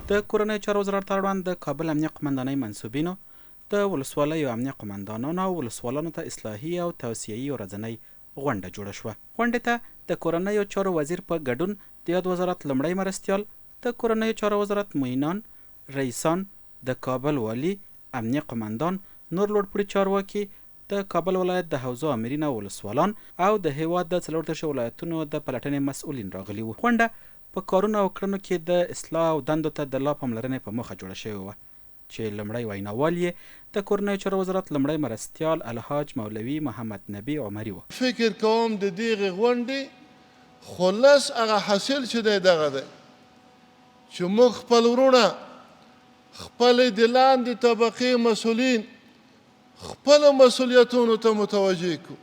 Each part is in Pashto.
د کورنیو چارو وزارت اړوند د کابل امنیه قمندانۍ منصوبینو د ولسوالیو امنیه قمندانانو او ولسوالانو ته اصلاحي او توصیه‌ایي ورځنۍ غونډه جوړه شوه. غونډې ته د کورنیو چارو وزیر په ګډون د یاد وزارت لومړی مرستیال، د کورنیو چارو وزارت معینان، رئیسان، د کابل والي، امنیه قمندان، نور لوړپوړي چارواکي، د کابل ولایت د حوزو امرین او ولسوالان او د هیواد د 34 ولایتونو د پلټنې مسؤلین راغلي وو. غونډه په کارونو او کړنو کې د اصلاح او دندو ته د لا پاملرنې په موخه جوړه شوې وه چې لومړی ویناوال یې د کورنیو چارو وزارت لومړی مرستیال الحاج مولوي محمد نبی عمري و. فکر کوم د دغې غونډې خلاص هغه حاصل چې دی دغه دی چې موږ خپل وروڼه، خپلې د لاندې طبقې مسؤلین خپلو مسؤلیتونو ته متوجه کړو.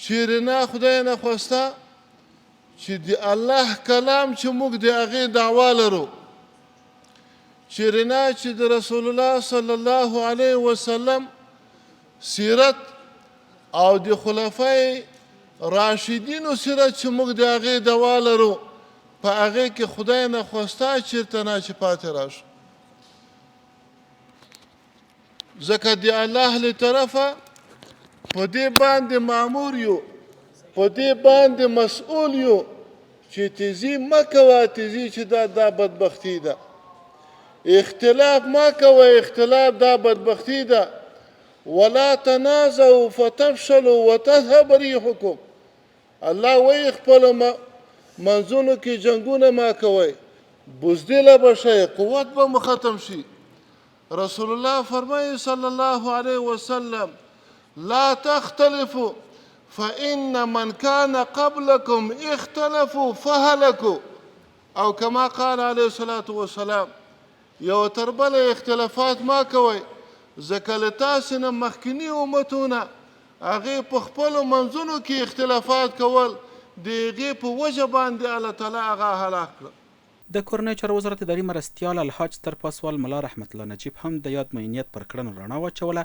چیرې نه خدای نخواسته چې د الله کلام چې موږ د هغې دعوا لرو، چیرې نه چې د رسول الله صلی الله علیه وسلم سیرت او د خلفای راشدینو سیرت چې موږ د هغې دعوا لرو، په هغې کې خدای نخواسته چېرته نه چې پاتې راشو. ځکه د الله له طرفه په دې باندې مامور یو، په دې باندې مسؤول یو چې تیزی مه کوه، تیزی چې دا بدبختي ده. اختلاف مه کوه، اختلاف دا بدبختي ده. ولا تنازعوا فتفشلوا وتذهب ريحكم. الله وایي خپلو منځونو کې جنګونه مه کوئ، بزدله به شئ، قوت به مو ختم شي. رسول الله فرمایي صلی الله علیه وسلم لا تختلفوا فإن من كان قبلكم اختلفوا فهلكوا، او كما قال عليه الصلاة والسلام یو تر بله اختلافات ما کوئ، ځکه له تاسې نه مخکیني امتونه هغې په خپلو منځونو کې اختلافات کول، د هغې په وجه باندې الله تعالی هغه هلاک کړه. د کورنیو چارو وزارت اداري مرستیال الحاج ستر پاسوال ملا رحمت الله نجیب هم د یاد معینیت پر کړنو رڼا واچوله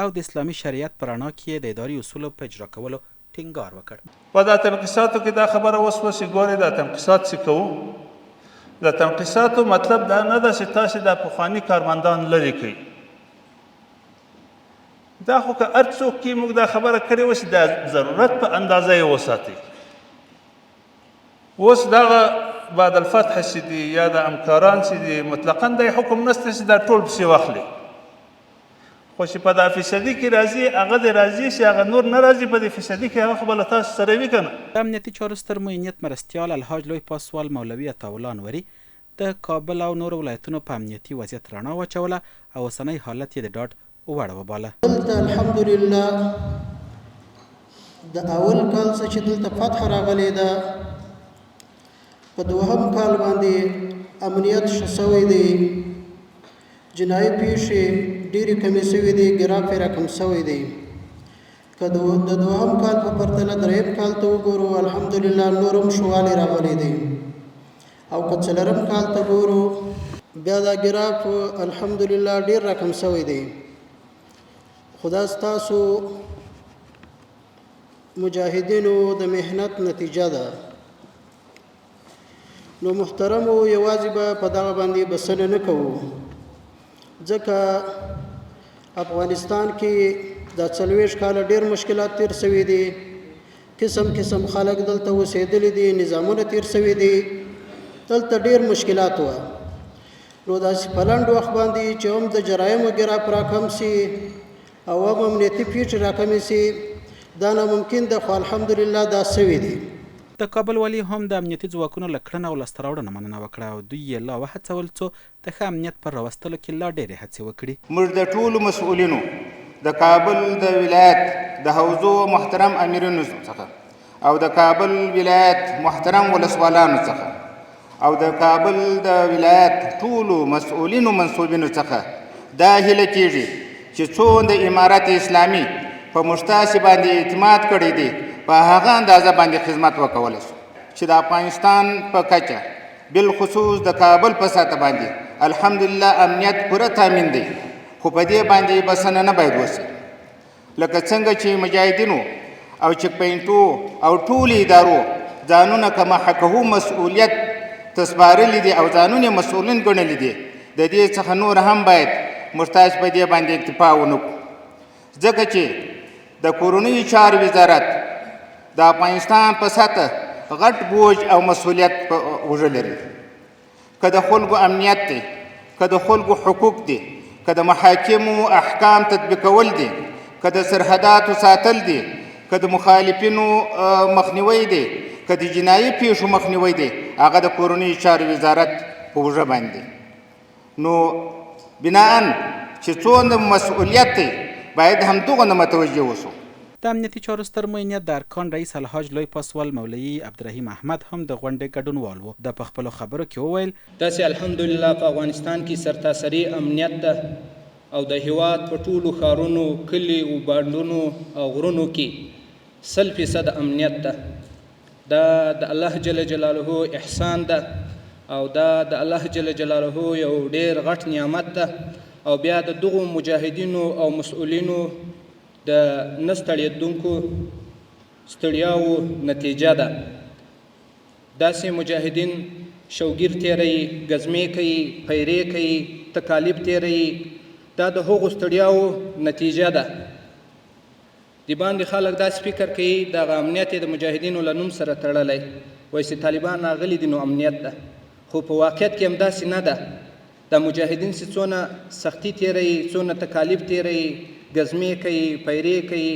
او د اسلامي شریعت په رڼا کې د اداري اصولو په اجرا کولو ټینګار وکړ. په دا تنقیصاتو کې دا خبره اوس ګورې دا تنقیصات چې کوو، د تنقیصاتو مطلب دا نه ده چې تاسې دا پخواني کارمندان لرې کړئ. دا خو که هر څوک کې موږ دا خبره کړې وه چې د ضرورت په اندازه یې وساتئ. اوس دغه بعد الفتح چې دي یا د همکاران چې دي مطلقا د حکم نشته چې دا ټول پسې واخلي، خو چې په دا فیصدي کې راځي هغه د راځي چې هغه نور نه راځي په دې فیصدي کې هغه خو به له تاسو سره وي که نه. د امنیتي چارو ستر معینیت مرستیال الحاج لوی پاسوال مولوي عطاالله انوري د کابل او نورو ولایتونو په امنیتي وضعیت رڼا واچوله او اوسنی حالت یې د ډاډ وړ وباله. دلته الحمدلله د اول کال څخه چې دلته فتح راغلی ده، په دوهم کال باندې امنیت ښه سوی دی، جنایي پیښې ډېرې کمې سوي دي، ګراف یې راکم سوی دی. که د دوهم کال په پرتله دریم کال ته وګورو الحمدلله نور هم ښه والی راغلی دی، او که څلورم کال ته ګورو بیا دا ګراف الحمدلله ډېر راکم سوی دی. خدا ستاسو مجاهدینو د محنت نتیجه ده. نو محترمو یوازې به په دغه باندې بسنه نه کوو، ځکه افغانستان کې دا 40 کاله ډېر مشکلات تیر سوي دي، قسم قسم خلک دلته اوسېدلي دي، نظامونه تیر سوي دي، دلته ډېر مشکلات وه. نو داسې په لنډ وخت باندې چې هم د جرایمو ګراف راکم سي او هم امنیتي پیښې راکمې سي، دا ناممکن ده، خو الحمدلله دا سوي دي. د کابل والي هم د امنیتي ځواکونو له کړنه او لاسته راوړنه مننه وکړه او دوی یې لا وهڅول څو د ښه امنیت پر راوستلو کې لا ډېرې هڅې وکړي. موږ د ټولو مسؤلینو د کابل د ولایت د حوزو محترم امیرینو څخه او د کابل ولایت محترم ولسوالانو څخه او د کابل د ولایت ټولو مسؤلینو منصوبینو څخه دا هیله کېږي چې څو د امارت اسلامي په مشتاسي باندې اعتماد کړی دی په هغه اندازه باندې خدمت وکولی شو چې د افغانستان په کچه بالخصوص د کابل په سطح باندې الحمدلله امنیت پوره تامین دی، خو په دې باندې بسنه نه باید وشي. لکه څنګه چې مجاهدینو او چک پوینټو او ټولو ادارو ځانونه که محکهو مسؤلیت ته سپارلي دي او ځانونه یې مسؤلین ګڼلي دي، د دې څخه نور هم باید موږ تاسې په دې باندې اکتفا ونه کړو، ځکه چې د کورنیو چارو وزارت د افغانستان په سطح غټ بوج او مسؤلیت په اوږه لري. که د خلکو امنیت دی، که د خلکو حقوق دي، که د محاکمو احکام تطبیقول دي، که د سرحداتو ساتل دي، که د مخالفینو مخنیوی دی، که د جنایي پیښو مخنیوی دی، هغه د کورنیو چارو وزارت په اوږه باندې. نو بناءً چې څومره مسؤلیت دی باید همدغه متوجه اوسو. د امنیتي چارو ستر معینیت د ارکان رئیس الحاج لوی پاسوال مولوي عبدالرحیم احمد هم د غونډې ګډونوال و. د په خپلو خبرو کې وویل داسې الحمدلله په افغانستان کې سرتاسري امنیت ده او د هیواد په ټولو ښارونو، کلیو، بانډونو او غرونو کې 100% امنیت ده. دا د الله جل جلاله احسان ده او دا د الله جل جلاله یو ډېر غټ نعمت ده او بیا د دغو مجاهدینو او مسؤلینو د نه ستړېدونکو ستړیاو نتیجه ده. داسې مجاهدین شوګیر تیروي، ګزمې کوي، پیرې کوي، تکالیف تیروي، دا د هغو ستړیاو نتیجه ده. د باندې خلک داسې فکر کوي دغه امنیت د مجاهدینو له نوم سره تړلی، وایي چې طالبان راغلي دي نو امنیت ده، خو په واقعیت کې هم داسې نه ده. دا مجاهدین چې څونه سختي تیروي، څونه تکالیف تیروي، ګزمې کوي، پیرې کوي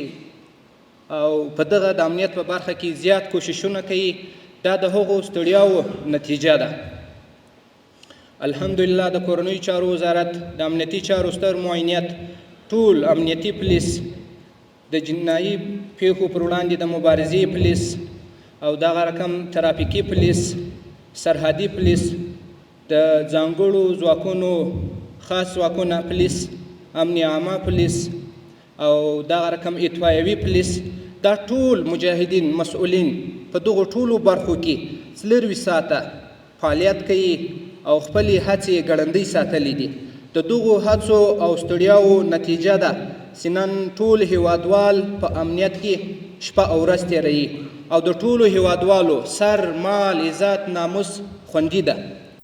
او په دغه د امنیت په برخه کې زیات کوششونه کوي، دا د هغو ستړیاو نتیجه ده. الحمدلله د کورنیو چارو وزارت د امنیتي چارو ستر معینیت ټول امنیتي پولیس، د جنایي پیښو پر وړاندې د مبارزې پولیس او دغه رقم ترافیکي پولیس، سرحدي پولیس، د ځانګړو ځواکونو خاص ځواکونه پولیس، امن عامه پولیس او دغه رقم اطفایوي پولیس، دا ټول مجاهدین مسؤلین په دغو ټولو برخو کې 24 ساعته فعالیت کوي او خپلې هڅې ګړندۍ ساتلې دي. د دغو هڅو او ستړیاو نتیجه ده چې نن ټول هیوادوال په امنیت کې شپه او ورځ تیروي او د ټولو هیوادوالو سر، مال، عزت، ناموس خوندي ده.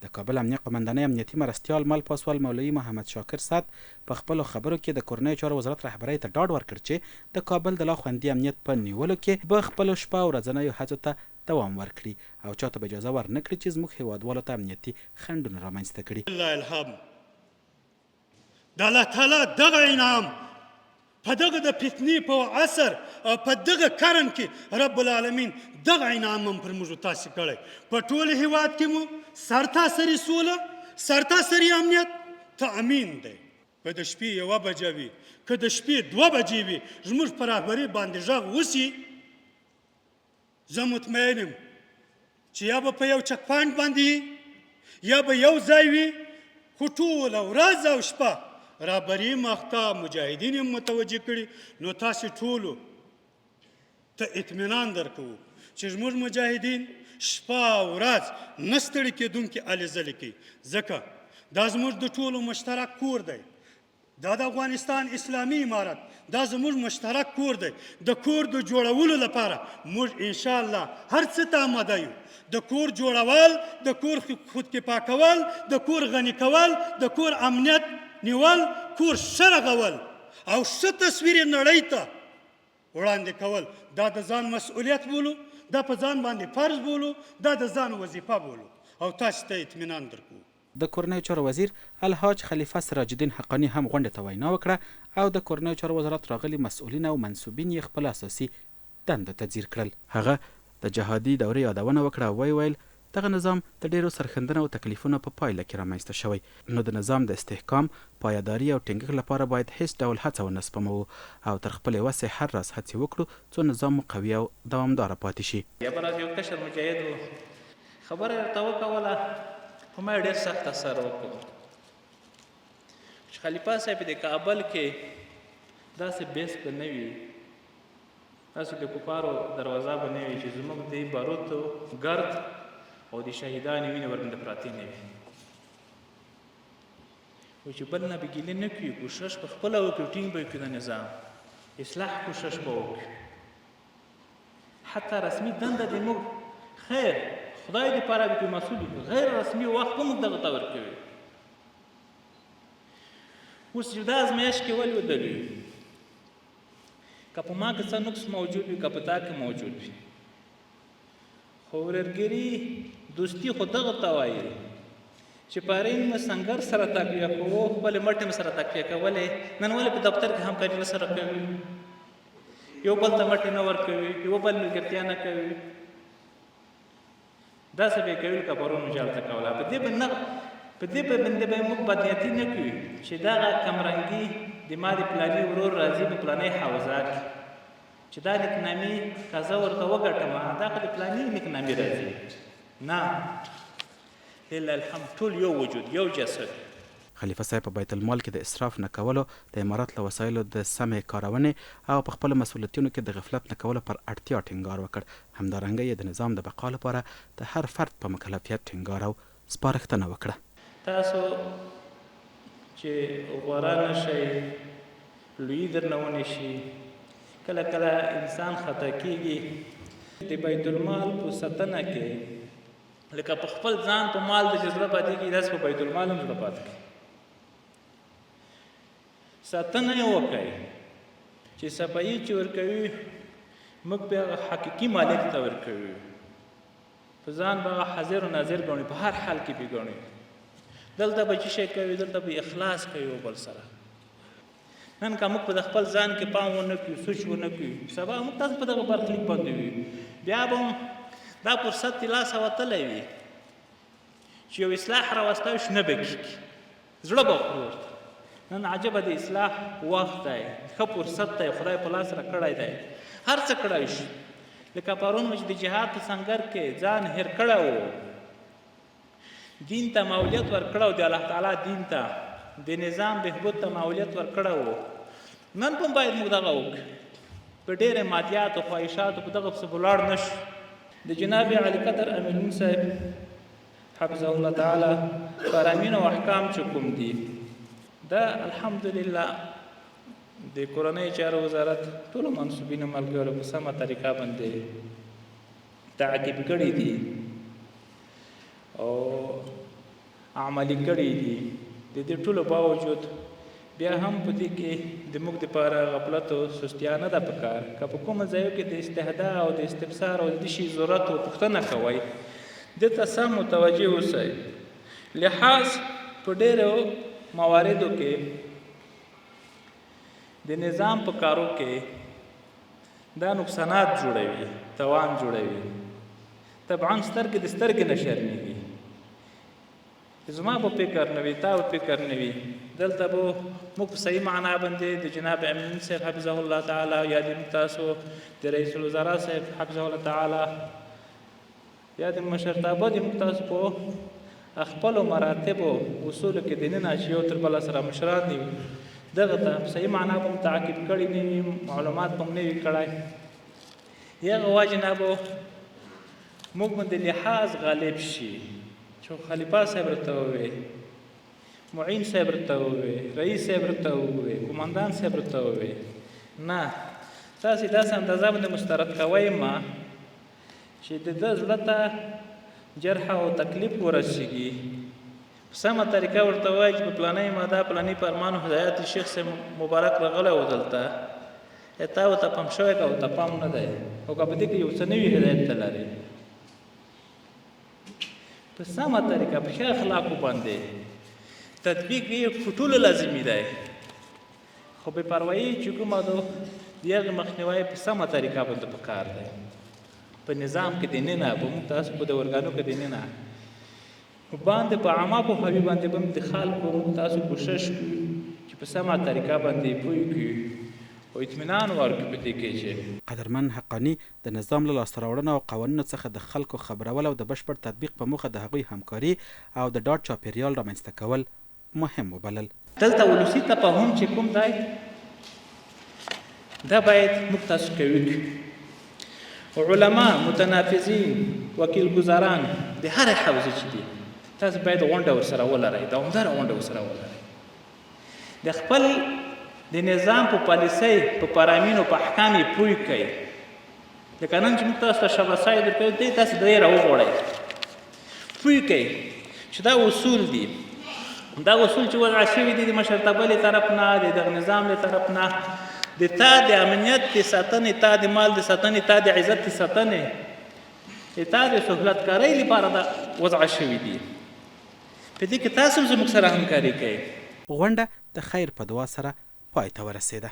د کابل امنیه قمندانۍ امنیتي مرستیال مل پاسوال مولوي محمد شاکر صد په خپلو خبرو کې د کورنیو چارو وزارت رهبرۍ ته ډاډ ورکړ چې د کابل د لا خوندي امنیت په نیولو کې به خپلو شپه او ورځنیو هڅو ته دوام ورکړي او چاته به اجازه ورنه کړي چې زموږ هیوادوالو ته امنیتي خنډونه رامنځته کړي. الله الحمد د الله تعالی دغه انعام په دغه د فتنې په عصر او په دغه قرن کې رب العالمین دغه انعام هم پر موږ تاسې کړی. په ټول هیواد کې مو سرتاسري سوله، سرتاسري امنیت تأمین دی. که د شپې 1 بجه وي، که د شپې 2 بجې وي، زموږ په رهبرۍ باندې غږ وسي، زه مطمئن یم چې یا به په یو چک پاینټ باندې یا به یو ځای وي، خو ټوله ورځ او شپه رهبري مخته مجاهدین یې متوجه کړي. نو تاسې ټولو ته اطمینان درکوو چې زموږ مجاهدین شپه او ورځ نه ستړي کېدونکي هلې ځلې کوي، ځکه دا زموږ د ټولو مشترک کور دی. دا د افغانستان اسلامي امارت دا زموږ مشترک کور دی. د کور د جوړولو لپاره موږ انشاءالله هر څه ته آماده یو. د کور جوړول، د کور خودکفا کول، د کور غني کول، د کور امنیت نیول، کور ښه رغول او ښه تصویر یې نړۍ ته وړاندې کول، دا د ځان مسؤلیت بولو، دا په ځان باندې فرض بولو، دا د ځان وظیفه بولو او تاسو ته اطمینان درکوو. د کورنیو چارو وزیر الحاج خلیفه سراج الدین حقانی هم غونډې ته وینا وکړه او د کورنیو چارو وزارت راغلي مسؤلین او منصوبین یې خپل اساسي دندو ته ځیر کړل. هغه د جهادي دورې یادونه وکړه او ویل دغه نظام د ډیرو سرښندنو او تکلیفونو په پایله کې رامنځته شوی، نو د نظام د استحکام، پایداري او ټینګښت لپاره باید هیڅ ډول هڅه ونه سپموو او تر خپلې وسې هر راز هڅې وکړو څو نظام مو قوي او دوامداره پاتې شي. یا به یو کشر مجاهد و، خبره ورته وکوله، خو ما ډېر سخت اثر وکړ چې خلیفه صاحب د کابل کې داسې بیس به نه وي، داسې د کفارو دروازه به نه وي چې زموږ د باروتو ګرد او د شهیدانو وینې ورباندې پراتې نه وي. و چې بل نه به ګیلې نه کړي، کوشش په خپله وکړو، ټینګ به وکړو د نظام اصلاح کوشش به وکړو. حتی رسمي دنده د موږ خیر، خدای دې پاره دې کوي مسؤل غیر رسمي وخت هم دغه ته ورکوي. اوس چې دا ازمایښت کې ولې ودرېږي که په ما کې څه نقص موجود وي که په تا کې موجود وي خو ورورګري دوستي خو دغه ته وایي چې پارین مې سنګر سره تقویه کوو خپلې مټې مې سره تقویه کولې نن ولې په دفتر کې همکاري نه سره کوي یو بل ته مټې نه ورکوي یو بل ملګرتیا نه کوي داسې به یې کوي لکه پرون مې جالته کوله په دې باندې به موږ بدنیتي نه کوي چې دغه کمرنګي د ما د پلاني ورور راځي په پلاني حوزه کې چې دا نیکنامي که زه ورته وګټم دا خو د پلاني نیکنامي راځي نه الا الحمد ټول یو وجود یو جسد. خلیفه صاحب په بیت المال کې د اسراف نه کولو د امارات له وسایلو د سمې کارونې او په خپلو مسؤلیتونو کې د غفلت نه کولو پر اړتیا ټینګار وکړ. همدارنګه یې د نظام د بقا لپاره د هر فرد په مکلفیت ټینګار او سپارښتنه وکړه. تاسو چې غوره نه شئ لوی درنه ونیسي کله کله انسان خطا کیږي د بیت المال په ساتنه کې لکه په خپل ځان په مال د جذبه پاتې کېږي داسې په بیت المال هم زړه پاتې کېږي. ساتنه یې وکړئ چې صفایي چې ورکوي موږ بیا حقیقي مالک ته ورکوي په ځان به حاضر و ناظر ګڼي په هر حال کې به ګڼي دلته به چې شی کوي دلته به اخلاص کوي یو بل سره. نن که موږ په د خپل ځان کې پام ونه کړو سوچ ونه کړو سبا موږ تاسو په دغه برخلیک باندې وي بیا به دا فرصت د لاسه وتلی وي چې یو اصلاح راوستی شي نه به کېږي زړه به خوري ورته. نن عجبه د اصلاح وخت دی ښه فرصت دی خدای په لاس راکړی دی هر څه کړی شي لکه پرون مې چې د جهاد په سنګر کې ځان هېر کړی و دین ته ماولیت ورکړی و د الله تعالی دین ته د نظام بهبود ته ماولیت ورکړی و نن هم باید موږ دغه وکړو په ډېرې مادیاتو خواهشاتو په دغه پسې ولاړ نه شو. د جناب علي قدر امیرون صاحب حفظه الله تعالی فرامین او احکام چې کوم دي دا الحمدلله د کورنۍ چارو وزارت ټولو منصوبینو ملګرو په سمه طریقه باندې تعقیب کړي دي او عملي کړي دي. د دې ټولو باوجود بیا هم په دې کې د موږ دپاره غفلت او سستیا نه ده پکار که په کومه ځایو کې د استهدا او د استفسار او د دې شي ضرورت او پوښتنه کوئ دې ته سم متوجه اوسئ. لحاظ په ډېرو مواردو کې د نظام په کارو کې دا نقصانات جوړوي توان جوړوي طبعا سترګې د سترګې نه شرمېږي زما په فکر نه وي تا په فکر نه وي دلته به موږ په صحیح معنا باندې د جناب امین صاحب حفظه الله تعالی یا د تاسو د رئیس الوزرا صاحب حفظه الله تعالی یا د مشرتابه د تاسو په خپلو مراتبو اصولو کې دننه چې یو تر بله سره مشران دي دغه ته په صحیح معنا به هم تعقیب کړي نه وي معلومات به هم نه وي کړی د هغه وجې نه به موږ باندې لحاظ غالب شي چې خلیفه صاحب ورته ووایي معین صاحب ورته ووایي رئیس صاحب ورته ووایي قمندان صاحب ورته ووایي نه تاسې داسې اندازه باندې مسترد کوئ ما چې د ده زړه ته جرح او تکلیف ورسېږي په سمه طریقه ورته وایي چې په پلانۍ ماده پلاني فرمان و هدایت شیخ صاحب مبارک راغلی و دلته تا ورته پام شوی که ورته پام نه دی او که په دې کې یو څه نوي هدایت ته لري په سمه طریقه په ښه اخلاقو باندې تطبیق یې په ټولو لازمي دی خو بې پروایي چې کومه ده د هغې مخنیوی په سمه طریقه باندې پکار دی په نظام کې دننه په موږ تاسو په دورګانو کې دننه باندې په عامه پوهاوي باندې به د خلکو موږ تاسو کوشش کوو چې په سمه طریقه باندې پوه کړو او اطمینان ورکړو په دې کې چې قدرمن حقاني د نظام له لاسته راوړنو او قوانینو څخه د خلکو خبرول او د بشپړ تطبیق په موخه د هغوی همکاري او د ډاډ چاپیریال رامنځته کول مهم وبلل. دلته ولسي تفاهم چې کوم دی دا باید موږ تاسو کوي علما متنافذین وکیل گزاران د هرې حوزې چې دي تاسو باید غونډه ورسره ولرئ دوامداره غونډه ورسره ولرئ د خپل د نظام په پالیسۍ په فرامینو په احکام یې پوه کړئ لکه نن چې موږ تاسو ته شبرسای درکوو دی تاسو د یې راوغواړئ پوه کوي چې دا اصول دي، دا اصول چې وضع شوي دي د مشرتابه له طرف نه، د دغه نظام له طرف نه، د تا د امنیت د ساتنې، تا د مال د ساتنې، تا د عزت د ساتنې، د تا د سهولتکارۍ لپاره دا وضع شوي دي. په دې کې تاسو زموږ سره همکاري کوئ. غونډه د خیر په دعا سره پای ته ورسېده.